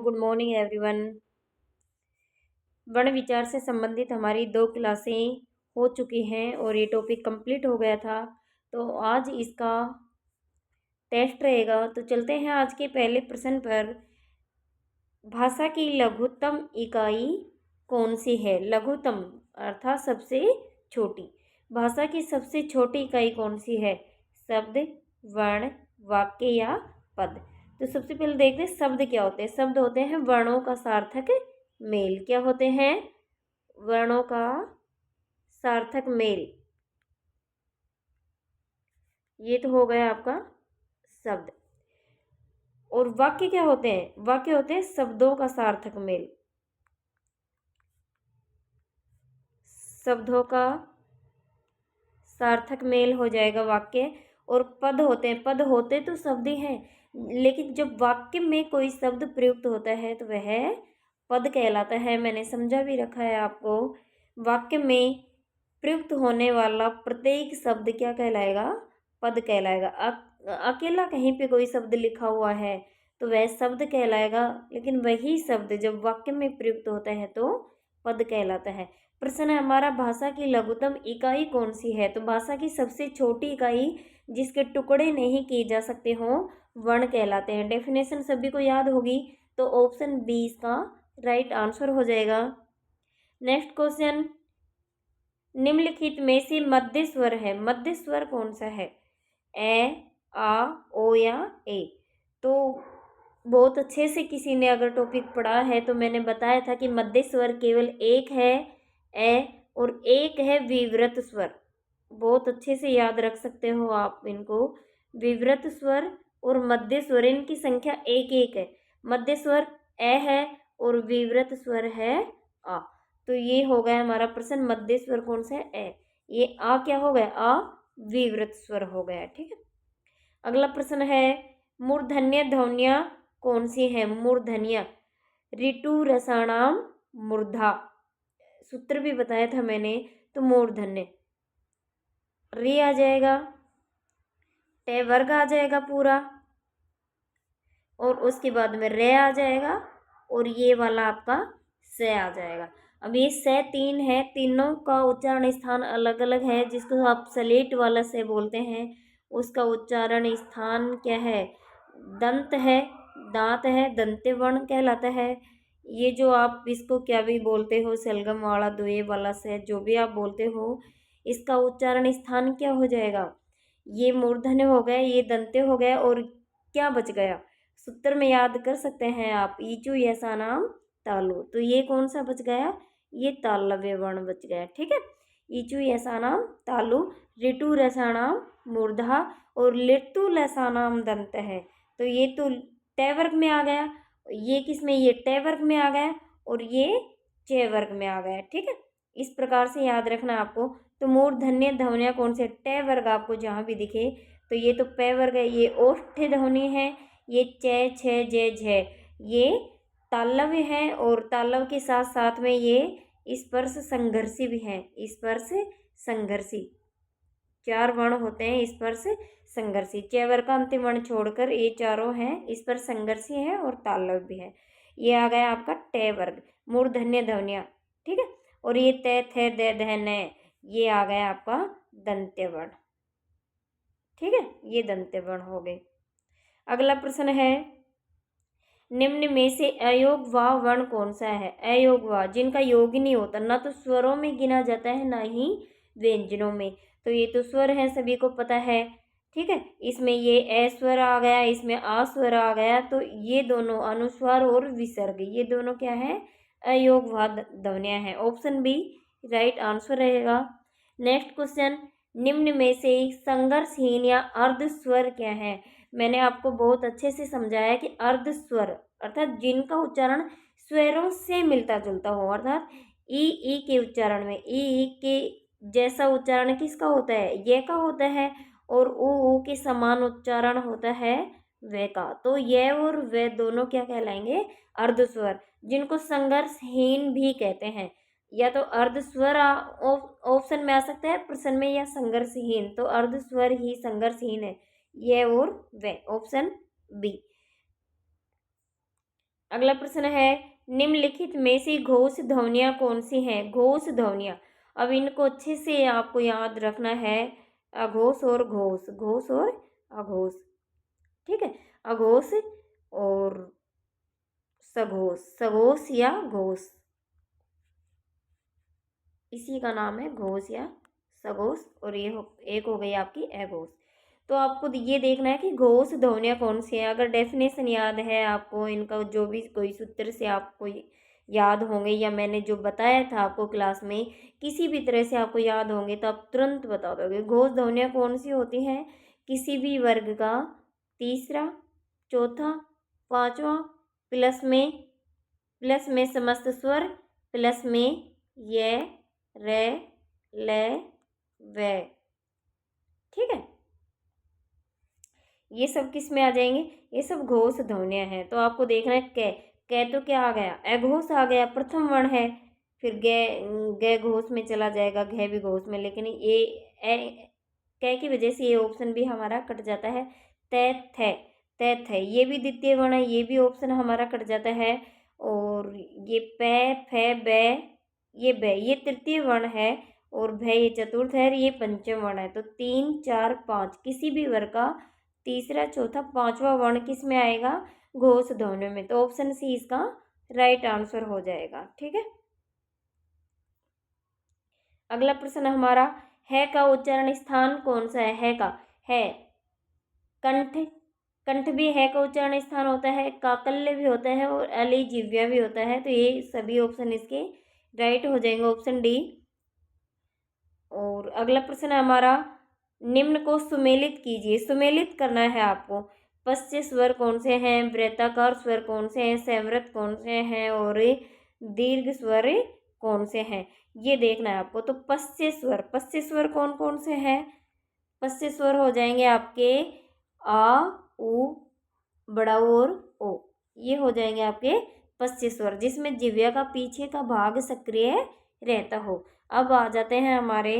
Good morning everyone. वर्ण विचार से संबंधित हमारी 2 क्लासें हो चुकी हैं और ये टॉपिक कंप्लीट हो गया था। तो आज इसका टेस्ट रहेगा। तो चलते हैं आज के पहले प्रश्न पर। भाषा की लघुत्तम इकाई कौन सी है? लघुत्तम अर्थात सबसे छोटी। भाषा की सबसे छोटी इकाई कौन सी है? शब्द, वर्ण, वाक्य या पद? तो सबसे पहले देखते हैं शब्द क्या होते हैं। शब्द होते हैं वर्णों का सार्थक मेल। क्या होते हैं? वर्णों का सार्थक मेल। ये तो हो गया आपका शब्द। और वाक्य क्या होते हैं? वाक्य होते हैं शब्दों का सार्थक मेल। शब्दों का सार्थक मेल हो जाएगा वाक्य। और पद होते हैं, पद होते तो शब्द ही हैं, लेकिन जब वाक्य में कोई शब्द प्रयुक्त होता है तो वह पद कहलाता है। मैंने समझा भी रखा है आपको। वाक्य में प्रयुक्त होने वाला प्रत्येक शब्द क्या कहलाएगा? पद कहलाएगा। अकेला कहीं पे कोई शब्द लिखा हुआ है तो वह शब्द कहलाएगा, लेकिन वही शब्द जब वाक्य में प्रयुक्त होता है तो पद कहलाता है। प्रश्न है हमारा, भाषा की लघुत्तम इकाई कौन सी है? तो भाषा की सबसे छोटी इकाई जिसके टुकड़े नहीं किए जा सकते हों वर्ण कहलाते हैं। डेफिनेशन सभी को याद होगी, तो ऑप्शन बी इसका राइट आंसर हो जाएगा। नेक्स्ट क्वेश्चन, निम्नलिखित में से मध्य स्वर है। मध्य स्वर कौन सा है? ए, आ, ओ या ए? तो बहुत अच्छे से किसी ने अगर टॉपिक पढ़ा है तो मैंने बताया था कि मध्य स्वर केवल एक है ए, और एक है विवृत स्वर। बहुत अच्छे से याद रख सकते हो आप इनको। विवृत स्वर और मध्य स्वर, इनकी संख्या एक एक है। मध्य स्वर ए है और विवृत स्वर है आ। तो ये हो गया हमारा प्रश्न, मध्य स्वर कौन सा है? ए। ये आ क्या हो गया? आ विवृत स्वर हो गया। ठीक है। अगला प्रश्न है, मूर्धन्य ध्वनियाँ कौन सी है? मूर्धन्य ऋतु रसाणाम मूर्धा। सूत्र भी बताया था मैंने। तो मूर्धन्य री आ जाएगा, टे वर्ग आ जाएगा पूरा, और उसके बाद में रे आ जाएगा, और ये वाला आपका से आ जाएगा। अब ये से तीन है, तीनों का उच्चारण स्थान अलग अलग है। जिसको आप सलेट वाला से बोलते हैं उसका उच्चारण स्थान क्या है? दंत है, दांत है, दंते वर्ण कहलाता है। ये जो आप इसको क्या भी बोलते हो, सलगम वाला, दुए वाला से, जो भी आप बोलते हो, इसका उच्चारण स्थान क्या हो जाएगा? ये मूर्धन्य हो गया, ये दंते हो गया, और क्या बच गया? सूत्र में याद कर सकते हैं आप, ईचु ऐसा नाम तालु। तो ये कौन सा बच गया? ये तालव्य वर्ण बच गया। ठीक है। ईचु ऐसा नाम तालु, ऋतु रसा नाम मूर्धा, और लिट्टू लसा नाम दंत है। तो ये तो टे वर्ग में आ गया। ये किस में? ये टे वर्ग में आ गया, और ये चे वर्ग में आ गया। ठीक है। इस प्रकार से याद रखना आपको। तो मूर्धन्य ध्वनियाँ कौन से? टे वर्ग आपको जहाँ भी दिखे तो ये तो पे वर्ग है। ये ओष्ठ ध्वनि है। ये चे, छे, जे, झे, ये तालव्य है, और तालव्य के साथ साथ में ये स्पर्श संघर्षी भी है। स्पर्श संघर्षी 4 वर्ण होते हैं स्पर्श संघर्षी। चे वर्ग का अंतिम वर्ण छोड़कर ये चारों हैं स्पर्श संघर्षी है, और तालव्य भी है। ये आ गया आपका टे वर्ग, मूर्धन्य ध्वनियाँ। ठीक है। और ये ते, थे, दे, ध, ने, ये आ गया आपका दंत्य वर्ण। ठीक है। ये दंत्य वर्ण हो गए। अगला प्रश्न है, निम्न में से अयोग व वर्ण कौन सा है? अयोग व, जिनका योग ही नहीं होता, ना तो स्वरों में गिना जाता है ना ही व्यंजनों में। तो ये तो स्वर है, सभी को पता है। ठीक है। इसमें ये ए स्वर आ गया, इसमें आ स्वर आ गया। तो ये दोनों अनुस्वार और विसर्ग, ये दोनों क्या है? अयोग व ध्वनियाँ हैं। ऑप्शन बी राइट आंसर रहेगा। नेक्स्ट क्वेश्चन, निम्न में से संघर्षहीन या अर्ध स्वर क्या है? मैंने आपको बहुत अच्छे से समझाया कि अर्ध स्वर अर्थात जिनका उच्चारण स्वरों से मिलता जुलता हो, अर्थात ई के उच्चारण में ई के जैसा उच्चारण किसका होता है? ये का होता है, और ऊ के समान उच्चारण होता है वे का। तो ये और वे दोनों क्या कहलाएंगे? अर्ध स्वर, जिनको संघर्षहीन भी कहते हैं। या तो अर्ध स्वर ऑप्शन में आ सकता है प्रश्न में, या संघर्षहीन। तो अर्ध स्वर ही संघर्षहीन है, ये और वे, ऑप्शन बी। अगला प्रश्न है, निम्नलिखित में से घोष ध्वनियाँ कौन सी हैं? घोष ध्वनियाँ, अब इनको अच्छे से आपको याद रखना है। अघोष और घोष, घोष और अघोष, ठीक है। अघोष और सघोष, सघोष या घोष, इसी का नाम है घोष या सघोष। और एक हो गई आपकी अघोष। तो आपको ये देखना है कि घोष ध्वनियाँ कौन सी है। अगर डेफिनेशन याद है आपको इनका, जो भी कोई सूत्र से आपको याद होंगे या मैंने जो बताया था आपको क्लास में, किसी भी तरह से आपको याद होंगे तो आप तुरंत बता दोगे। घोष ध्वनियाँ कौन सी होती हैं? किसी भी वर्ग का तीसरा, चौथा, पांचवा, प्लस में समस्त स्वर, प्लस में ये, रे, ले, वे, ठीक है। ये सब किस में आ जाएंगे? ये सब घोष ध्वनियाँ हैं। तो आपको देखना है कै तो क्या आ गया? अघोष आ गया, प्रथम वर्ण है। फिर गे घोष में चला जाएगा, घे भी घोष में, लेकिन ये कै की वजह से ये ऑप्शन भी हमारा कट जाता है। तैथ है, ये भी द्वितीय वर्ण है, ये भी ऑप्शन हमारा कट जाता है। और ये पै, फे, बै, ये तृतीय वर्ण है। और भय ये चतुर्थ है, और ये पंचम वर्ण है। तो 3, 4, 5 किसी भी वर्ग का तीसरा, चौथा, पांचवा वर्ण किस में आएगा? घोष ध्वनियों में। तो ऑप्शन सी इसका राइट आंसर हो जाएगा, ठीक है। अगला प्रश्न हमारा, है का उच्चारण स्थान कौन सा है? है का, है कंठ, कंठ भी है का उच्चारण स्थान होता है, काकल्य भी होता है और अलिजिह्वा भी होता है। तो ये सभी ऑप्शन इसके राइट हो जाएंगे, ऑप्शन डी। और अगला प्रश्न है हमारा, निम्न को सुमेलित कीजिए। सुमेलित करना है आपको। पश्च स्वर कौन से हैं? वृत्ताकार स्वर कौन से हैं? संवृत कौन से हैं? और दीर्घ स्वर कौन से हैं? ये देखना है आपको। तो पश्च स्वर कौन कौन से हैं? पश्च स्वर हो जाएंगे आपके आ, उ, बड़ा और ओ, ये हो जाएंगे आपके पश्च स्वर, जिसमें जिह्वा का पीछे का भाग सक्रिय रहता हो। अब आ जाते हैं हमारे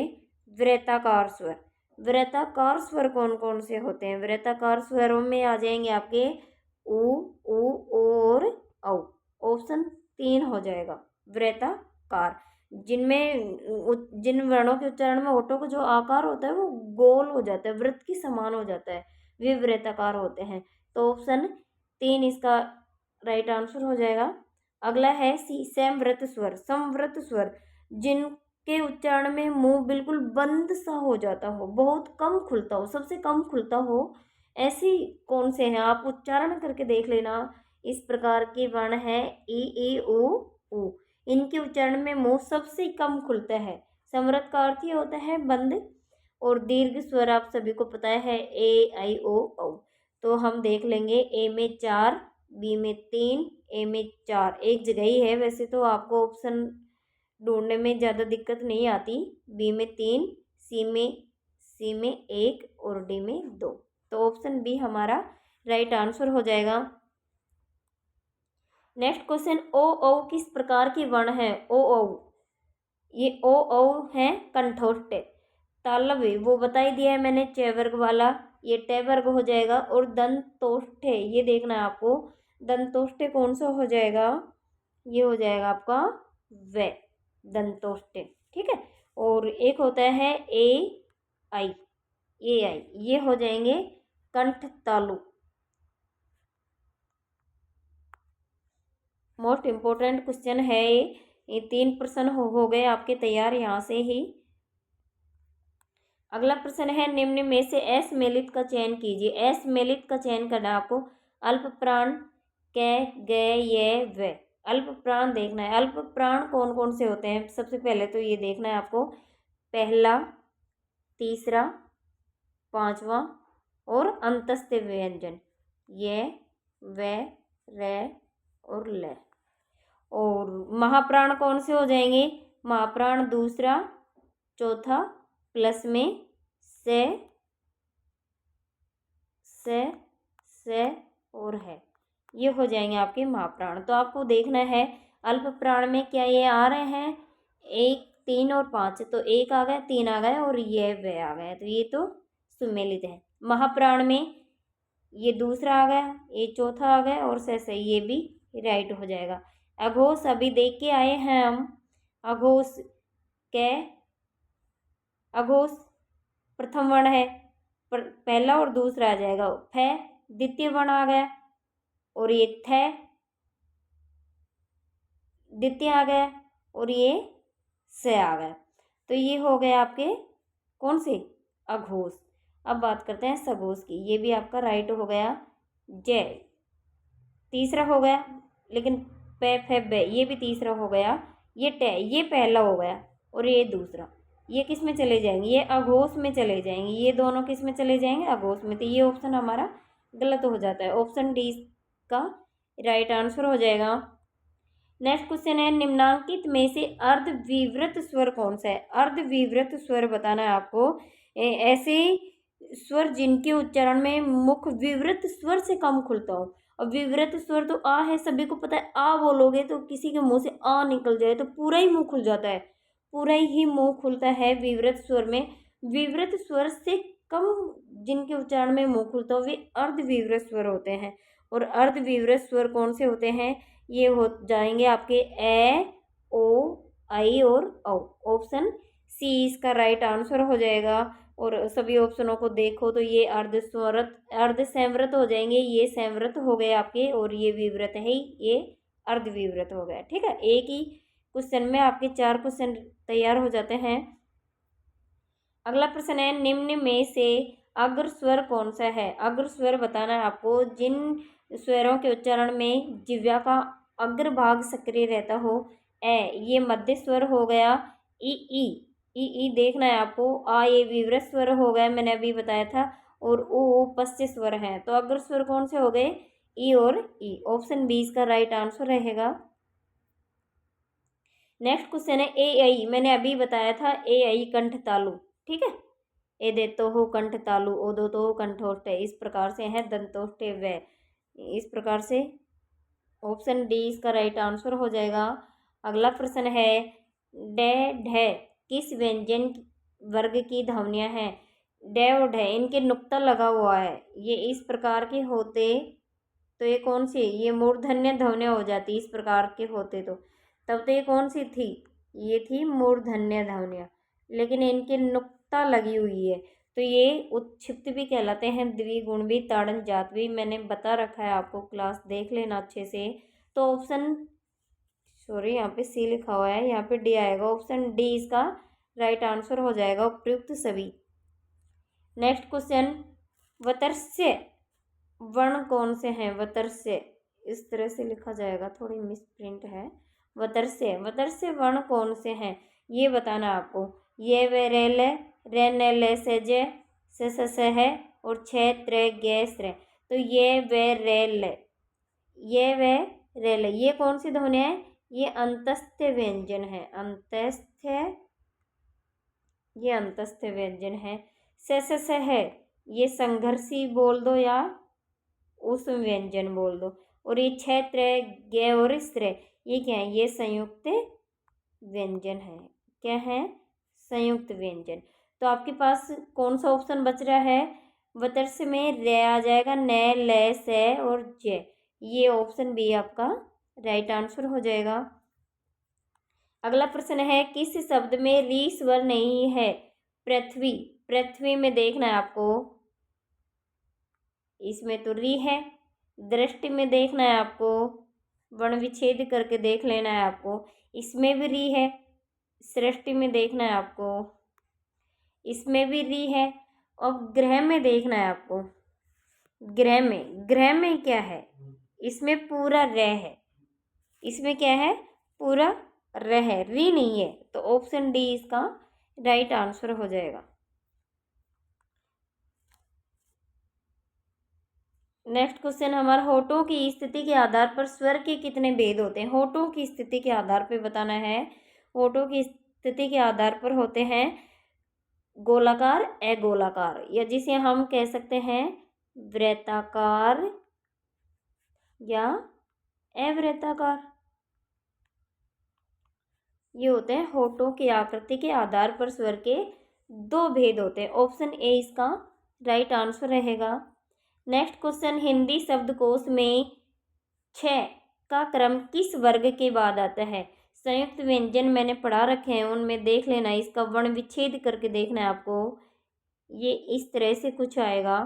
वृत्ताकार स्वर। वृत्ताकार स्वर कौन कौन से होते हैं? वृत्ताकार स्वरों में आ जाएंगे आपके उ और औ। ऑप्शन 3 हो जाएगा वृत्ताकार, जिन वर्णों के उच्चारण में ओठों का जो आकार होता है वो गोल हो जाता है, वृत्त के समान हो जाता है, वे वृत्ताकार होते हैं। तो ऑप्शन 3 इसका राइट आंसर हो जाएगा। अगला है सी, समवृत्त स्वर। समवृत्त स्वर, जिनके उच्चारण में मुंह बिल्कुल बंद सा हो जाता हो, बहुत कम खुलता हो, सबसे कम खुलता हो, ऐसी कौन से हैं? आप उच्चारण करके देख लेना। इस प्रकार के वर्ण है ई, उ, ऊ। इनके उच्चारण में मुंह सबसे कम खुलता है। समवृत्त का अर्थ ही होता है बंद। और दीर्घ स्वर आप सभी को पता है ए, आई, ओ, औ। तो हम देख लेंगे, ए में 4, बी में 3, ए में 4, एक जगह ही है। वैसे तो आपको ऑप्शन ढूंढने में ज़्यादा दिक्कत नहीं आती। बी में 3, सी में 1 और डी में 2। तो ऑप्शन बी हमारा राइट आंसर हो जाएगा। नेक्स्ट क्वेश्चन, ओ औ किस प्रकार की वर्ण है? ओ औ, ये ओ औ है कंठोष्ठ। तालव्य वो बता ही दिया है मैंने, च वर्ग वाला, ये ट वर्ग हो जाएगा। और दंतोष्ठ, ये देखना है आपको, दंतोष्ठ कौन सा हो जाएगा? ये हो जाएगा आपका व, दंतोष्ठ, ठीक है। और एक होता है ए आई, ये हो जाएंगे कंठ तालु। मोस्ट इम्पोर्टेंट क्वेश्चन है ये 3 प्रश्न हो गए आपके तैयार यहाँ से ही। अगला प्रश्न है, निम्न में से असमेलित का चयन कीजिए। असमेलित का चयन करना आपको। अल्प प्राण, कै, गे, ये, व। अल्प प्राण देखना है। अल्प प्राण कौन कौन से होते हैं? सबसे पहले तो ये देखना है आपको, पहला, तीसरा, पांचवा और अंतस्थ व्यंजन, ये, व, रे और ल। और महाप्राण कौन से हो जाएंगे? महाप्राण दूसरा, चौथा, प्लस में से और है, ये हो जाएंगे आपके महाप्राण। तो आपको देखना है अल्प प्राण में क्या ये आ रहे हैं? 1, 3 और 5। तो 1 आ गया, 3 आ गया और ये व आ गया, तो ये तो सुमेलित है। महाप्राण में ये दूसरा आ गया, ये चौथा आ गया और से ये भी राइट हो जाएगा। अघोष अभी देख के आए हैं हम। अघोष कै, अघोष प्रथम वर्ण है, पहला और दूसरा आ जाएगा। फै द्वितीय वर्ण आ गया, और ये थ द्वितीय आ गया, और ये से आ गया। तो ये हो गए आपके कौन से, अघोष। अब बात करते हैं सघोष की। ये भी आपका राइट हो गया, जय तीसरा हो गया। लेकिन पे फे बे ये भी तीसरा हो गया। ये टे ये पहला हो गया, और ये दूसरा। ये किस में चले जाएंगे, ये अघोष में चले जाएंगे। ये दोनों किस में चले जाएंगे, अघोष में। तो ये ऑप्शन हमारा गलत हो जाता है। ऑप्शन डी का राइट आंसर हो जाएगा। नेक्स्ट क्वेश्चन है, निम्नांकित में से अर्धविवृत स्वर कौन सा है। अर्धविवृत स्वर बताना है आपको। ऐसे स्वर जिनके उच्चारण में मुख विवृत स्वर से कम खुलता हो। और विवृत स्वर तो आ है, सभी को पता है। आ बोलोगे तो किसी के मुंह से आ निकल जाए तो पूरा ही मुंह खुल जाता है, पूरा ही मुंह खुलता है विवृत स्वर में। विवृत स्वर से कम जिनके उच्चारण में मुंह खुलता हो वे अर्धविवृत स्वर होते हैं। और अर्धविवृत स्वर कौन से होते हैं, ये हो जाएंगे आपके ए, ओ, आई और औ। ऑप्शन सी इसका राइट आंसर हो जाएगा। और सभी ऑप्शनों को देखो तो ये अर्धस्वरत अर्धसंवृत हो जाएंगे। ये संवृत हो गए आपके, और ये विवृत है, ये अर्धविवृत हो गया। ठीक है, एक ही क्वेश्चन में आपके 4 क्वेश्चन तैयार हो जाते हैं। अगला प्रश्न है, निम्न में से अग्र स्वर कौन सा है। अग्र स्वर बताना है आपको जिन स्वरों के उच्चारण में जिह्वा का अग्रभाग सक्रिय रहता हो। ए ये मध्य स्वर हो गया। ई देखना है आपको। आ ये विवृत स्वर हो गया, मैंने अभी बताया था। और ओ पश्च स्वर है। तो अग्र स्वर कौन से हो गए, ई और ई। ऑप्शन बी इसका राइट आंसर रहेगा। नेक्स्ट क्वेश्चन है, ए आई मैंने अभी बताया था। ए आई कंठ तालु, ठीक है। ए देतो हो कंठ तालु, ओ दो तो हो कंठोष्ठ, इस प्रकार से है दंतोष्ठ व, इस प्रकार से। ऑप्शन डी इसका राइट आंसर हो जाएगा। अगला प्रश्न है, डे ढे किस व्यंजन वर्ग की ध्वनियाँ हैं। डे और ढे इनके नुक्ता लगा हुआ है, ये इस प्रकार के होते तो ये कौन सी, ये मूर्धन्य ध्वनियाँ हो जाती इस प्रकार के होते तो। तब तो ये कौन सी थी, ये थी मूर्धन्य ध्वनियाँ। लेकिन इनके नुक्ता लगी हुई है तो ये उत्क्षिप्त भी कहलाते हैं, द्विगुण भी, ताड़न जात भी। मैंने बता रखा है आपको, क्लास देख लेना अच्छे से। तो ऑप्शन सॉरी यहाँ पे सी लिखा हुआ है, यहाँ पे डी आएगा। ऑप्शन डी इसका राइट आंसर हो जाएगा, उपयुक्त सभी। नेक्स्ट क्वेश्चन, वतर्स्य वर्ण कौन से हैं। वतर्स्य इस तरह से लिखा जाएगा, थोड़ी मिस प्रिंट है। वतर्स्य वर्ण कौन से हैं ये बताना आपको। ये वे रेल रे न ले से जे से है, और छे त्रे गे स्रे। तो ये वे रेल, ये वे रेल, ये कौन सी ध्वनि है, ये अंतस्थ व्यंजन है। ये अंतस्थ व्यंजन है। से है, ये संघर्षी बोल दो या उस व्यंजन बोल दो। और ये क्षेत्र गे और स्त्र, ये क्या है, ये संयुक्त व्यंजन है। क्या है, संयुक्त व्यंजन। तो आपके पास कौन सा ऑप्शन बच रहा है, वतर्स्य में रे आ जाएगा, न ले से और जे। ये ऑप्शन बी आपका राइट आंसर हो जाएगा। अगला प्रश्न है, किस शब्द में री स्वर नहीं है। पृथ्वी, पृथ्वी में देखना है आपको, इसमें तो री है। दृष्टि में देखना है आपको, वर्ण विच्छेद करके देख लेना है आपको, इसमें भी री है। सृष्टि में देखना है आपको, इसमें भी री है। और ग्रह में देखना है आपको, ग्रह में क्या है, इसमें पूरा रे है। इसमें क्या है, पूरा रे है, री नहीं है। तो ऑप्शन डी इसका राइट आंसर हो जाएगा। नेक्स्ट क्वेश्चन हमारा, होठों की स्थिति के आधार पर स्वर के कितने भेद होते हैं। होठों की स्थिति के आधार पर बताना है। होठों की स्थिति के आधार पर होते हैं गोलाकार, अगोलाकार, या जिसे हम कह सकते हैं वृत्ताकार या अवृत्ताकार। ये होते हैं होठों की आकृति के आधार पर स्वर के 2 भेद होते हैं। ऑप्शन ए इसका राइट आंसर रहेगा। नेक्स्ट क्वेश्चन, हिंदी शब्दकोश में 6 का क्रम किस वर्ग के बाद आता है? संयुक्त व्यंजन मैंने पढ़ा रखे हैं, उनमें देख लेना, इसका वर्ण विच्छेद करके देखना है आपको। ये इस तरह से कुछ आएगा।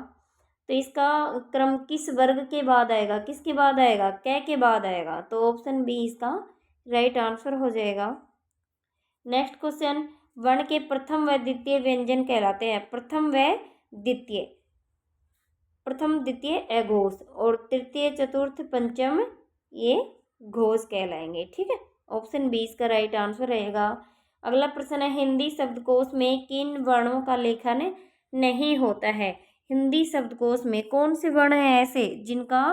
तो इसका क्रम किस वर्ग के बाद आएगा? किसके बाद आएगा? कै के बाद आएगा। तो ऑप्शन बी इसका राइट आंसर हो जाएगा। नेक्स्ट क्वेश्चन, वर्ण के प्रथम व द्वितीय व्यंजन कहलाते हैं। प्रथम व द्वितीय, प्रथम द्वितीय अघोष और तृतीय चतुर्थ पंचम ये घोष कहलाएंगे। ठीक है, ऑप्शन बी इसका राइट आंसर रहेगा। अगला प्रश्न है, हिंदी शब्दकोश में किन वर्णों का लेखन नहीं होता है? हिंदी शब्दकोश में कौन से वर्ण हैं ऐसे जिनका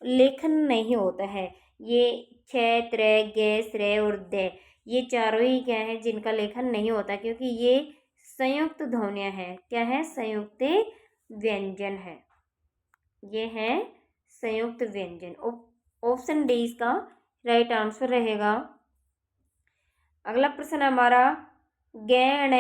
लेखन नहीं होता है? ये छ, त्र, गे, श्रे और दे, ये चारों ही क्या है जिनका लेखन नहीं होता, क्योंकि ये संयुक्त ध्वनियाँ हैं। क्या है? संयुक्त व्यंजन है। ये है संयुक्त व्यंजन। ऑप्शन डी इसका राइट आंसर रहेगा। अगला प्रश्न हमारा, गे, ण,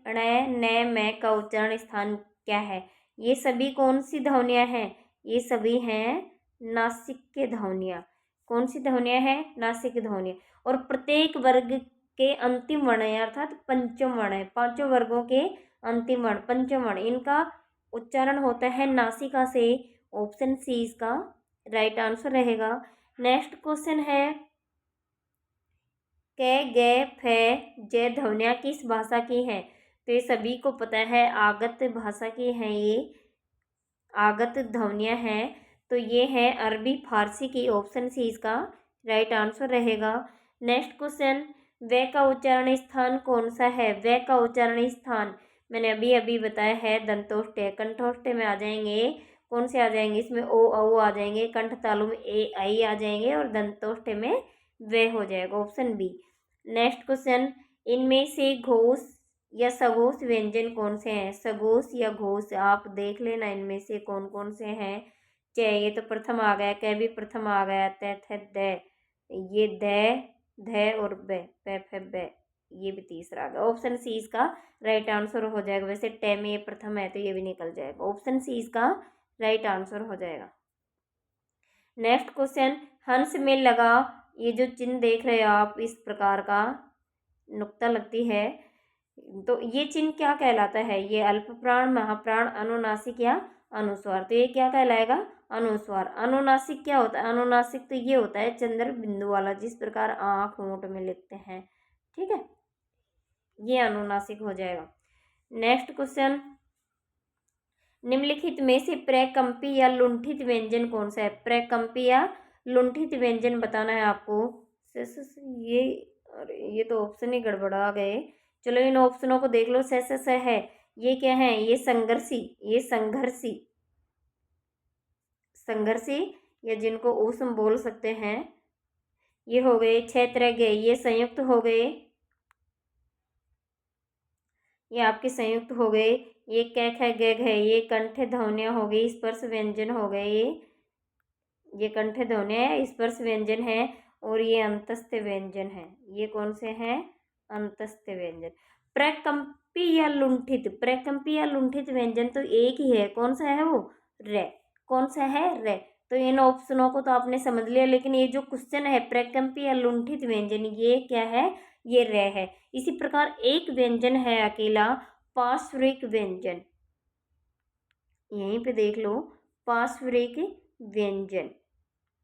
न, में का उच्चारण स्थान क्या है? ये सभी कौन सी ध्वनियाँ हैं? ये सभी हैं नासिक ध्वनियाँ। कौन सी ध्वनियाँ हैं? नासिक ध्वनियाँ। और प्रत्येक वर्ग के अंतिम वर्ण है, अर्थात पंचम वर्ण है। पांचों वर्गों के अंतिम वर्ण पंचम वर्ण, इनका उच्चारण होता है नासिका से। ऑप्शन सी इसका राइट आंसर रहेगा। नेक्स्ट क्वेश्चन है, कै, गे, फे, जे ध्वनियाँ किस भाषा की हैं? तो ये सभी को पता है आगत भाषा की हैं, ये आगत ध्वनियाँ हैं। तो ये है अरबी फारसी की। ऑप्शन सी इसका राइट आंसर रहेगा। नेक्स्ट क्वेश्चन, वे का उच्चारण स्थान कौन सा है? वे का उच्चारण स्थान मैंने अभी अभी बताया है दंतोष्ट। कंठोष्ट में आ जाएंगे, कौन से आ जाएंगे? इसमें ओ, औ आ जाएंगे, कंठ तालु में ए, आई आ जाएंगे और दंतोष्ट में वे हो जाएगा। Option B. नेक्स्ट क्वेश्चन, इनमें से घोष या सघोष व्यंजन कौन से हैं? सघोष या घोष आप देख लेना, इनमें से कौन कौन से हैं। चे, ये तो प्रथम आ गया, कै भी प्रथम आ गया, ते, थे, दे, ये ध, ध और बे, पे, फे, बे, ये भी तीसरा आ गया। ऑप्शन सी इसका राइट आंसर हो जाएगा। वैसे टे में ये प्रथम है तो ये भी निकल जाएगा। ऑप्शन सी इसका राइट आंसर हो जाएगा। नेक्स्ट क्वेश्चन, हंस में लगा ये जो चिन्ह देख रहे हो आप, इस प्रकार का नुक्ता लगती है, तो ये चिन्ह क्या कहलाता है? ये अल्प प्राण, महाप्राण, अनुनासिक या अनुस्वार? तो ये क्या कहलाएगा? अनुस्वार। अनुनासिक क्या होता है? अनुनासिक तो ये होता है चंद्र बिंदु वाला, जिस प्रकार आँख होंठ में लिखते हैं। ठीक है, ये अनुनासिक हो जाएगा। नेक्स्ट क्वेश्चन, निम्नलिखित में से प्रकंपी या लुंठित व्यंजन कौन सा है? प्रकंपी या लुंठित व्यंजन बताना है आपको। ये, अरे ये तो ऑप्शन ही गड़बड़ा गए। चलो इन ऑप्शनों को देख लो। स है, ये क्या है? ये संघर्षी, ये संघर्षी, संघर्षी या जिनको ऊष्म बोल सकते हैं, ये हो गए। क्षेत्र गए, ये संयुक्त हो गए, ये आपके संयुक्त हो गए। ये कै, ख, ग, घ, ये कंठ ध्वनियाँ हो गई, स्पर्श व्यंजन हो गए। ये कंठ ध्वनियाँ है, स्पर्श व्यंजन है। और ये अंतस्थ व्यंजन है। ये कौन से हैं? अंतस्थ व्यंजन। प्रकंपी या लुंठित, प्रकंपी या लुंठित व्यंजन तो एक ही है। कौन सा है वो? रे। कौन सा है? रे। तो इन ऑप्शनों को तो आपने समझ लिया, लेकिन ये जो क्वेश्चन है प्रकंपी या लुंठित व्यंजन, ये क्या है? ये रे है। इसी प्रकार एक व्यंजन है अकेला, पार्श्विक व्यंजन। यहीं पे देख लो, पार्श्विक व्यंजन।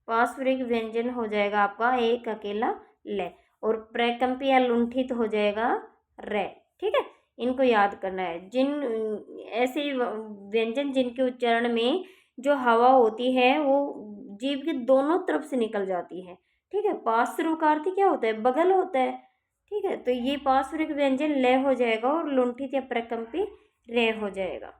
पार्श्विक व्यंजन हो जाएगा आपका एक अकेला ले, और प्रकंपी या लुंठित हो जाएगा रे। ठीक है, इनको याद करना है। जिन ऐसे व्यंजन जिनके उच्चारण में जो हवा होती है वो जीभ के दोनों तरफ से निकल जाती है। ठीक है, पार्श्व का अर्थ क्या होता है? बगल होता है। ठीक है, तो ये पार्श्विक व्यंजन ले हो जाएगा और लुंठित या प्रकंपी रे हो जाएगा।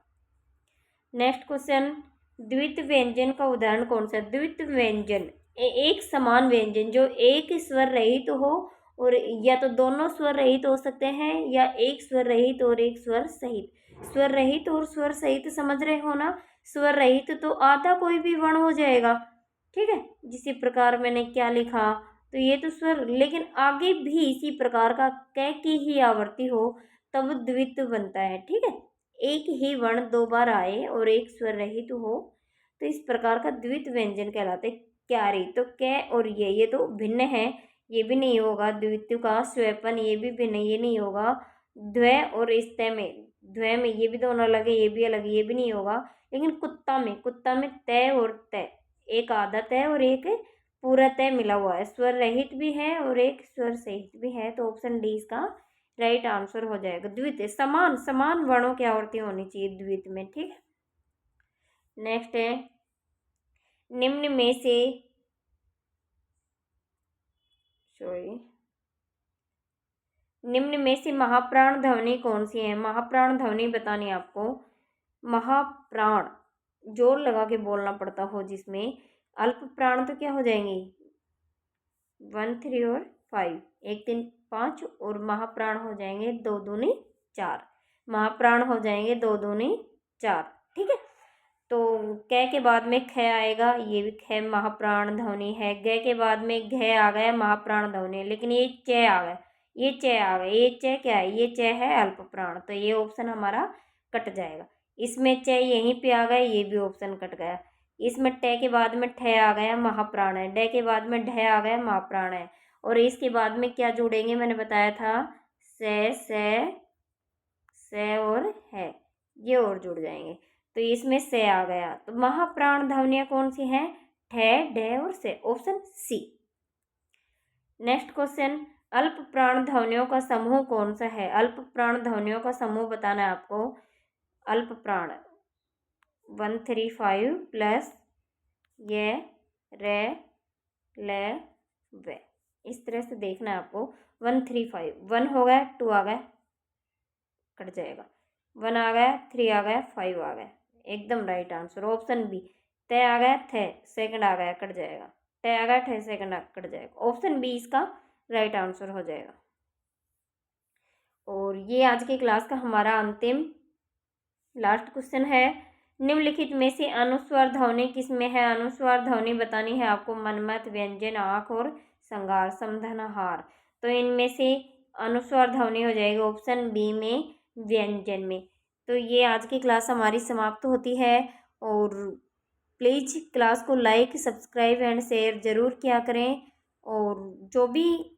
नेक्स्ट क्वेश्चन, द्वित व्यंजन का उदाहरण कौन सा? द्वित व्यंजन एक समान व्यंजन जो एक स्वर रहित तो हो, और या तो दोनों स्वर रहित हो सकते हैं, या एक स्वर रहित और एक स्वर सहित। स्वर रहित और स्वर सहित समझ रहे हो ना? स्वर रहित तो आधा कोई भी वर्ण हो जाएगा। ठीक है, जिसी प्रकार मैंने क्या लिखा, तो ये तो स्वर, लेकिन आगे भी इसी प्रकार का कै की ही आवृत्ति हो तब द्वित बनता है। ठीक है, एक ही वर्ण दो बार आए और एक स्वर रहित हो तो इस प्रकार का द्वित व्यंजन कहलाते। क्यारी, तो कै और ये तो भिन्न है, ये भी नहीं होगा। द्वित्व का स्वेपन, ये भी भिन्न, ये नहीं होगा। द्वय और स्ते में, द्वय में ये भी दोनों अलग है, ये भी अलग है, ये भी नहीं होगा। लेकिन कुत्ता में तय और तय, एक आधा तय और एक पूरा तय मिला हुआ है। स्वर रहित भी है और एक स्वर सहित भी है, तो ऑप्शन डी इसका राइट आंसर हो जाएगा। द्वित, समान समान वर्णों की आवृत्ति होनी चाहिए द्वित में, ठीक है। नेक्स्ट है, निम्न में से निम्न में से महाप्राण ध्वनि कौन सी है? महाप्राण ध्वनि बतानी है आपको। महाप्राण जोर लगा के बोलना पड़ता हो जिसमें। अल्प प्राण तो क्या हो जाएंगी? 1 3 और 5, 1 3 5, और महाप्राण हो जाएंगे 2 दूनी 4। महाप्राण हो जाएंगे 2 दूनी 4, ठीक है। तो कै के बाद में ख आएगा, ये भी ख महाप्राण ध्वनि है। ग के बाद में घ आ गया, महाप्राण ध्वनि है। लेकिन ये च आ गया, ये च आ गया, ये च क्या है? ये च है अल्प प्राण, तो ये ऑप्शन हमारा कट जाएगा। इसमें च यहीं पे आ गया, ये भी ऑप्शन कट गया। इसमें ट के बाद में ठ आ गया, महाप्राण है। ड के बाद में ढ आ गया, महाप्राण है। और इसके बाद में क्या जोड़ेंगे? मैंने बताया था से और है, ये और जुड़ जाएंगे, तो इसमें से आ गया। तो महाप्राण ध्वनियां कौन सी हैं? ठ, ढ और से, ऑप्शन सी। नेक्स्ट क्वेश्चन, अल्प प्राण ध्वनियों का समूह कौन सा है? अल्प प्राण ध्वनियों का समूह बताना है आपको। अल्प प्राण 1 3 5 प्लस ये रे ले वे, इस तरह से देखना है आपको। 1 3 5, 1 हो गया, 2 आ गया, कट जाएगा। 1 आ गया, 3 आ गया, 5 आ गया, एकदम राइट आंसर ऑप्शन बी। तय आ गया, थे सेकंड आ गया, कट जाएगा। तय आ गया, थे सेकंड कट जाएगा, ऑप्शन बी इसका राइट आंसर हो जाएगा। और ये आज की क्लास का हमारा अंतिम लास्ट क्वेश्चन है, निम्नलिखित में से अनुस्वार ध्वनि किसमें है? अनुस्वार ध्वनि बतानी है आपको। मनमत, व्यंजन, आँख और संगार, समधन, हार, तो इनमें से अनुस्वार ध्वनि हो जाएगी ऑप्शन बी में, व्यंजन में। तो ये आज की क्लास हमारी समाप्त होती है। और प्लीज़ क्लास को लाइक, सब्सक्राइब एंड शेयर ज़रूर किया करें। और जो भी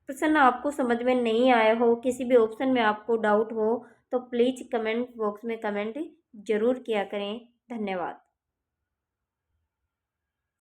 प्रश्न आपको समझ में नहीं आया हो, किसी भी ऑप्शन में आपको डाउट हो, तो प्लीज़ कमेंट बॉक्स में कमेंट ज़रूर किया करें। धन्यवाद।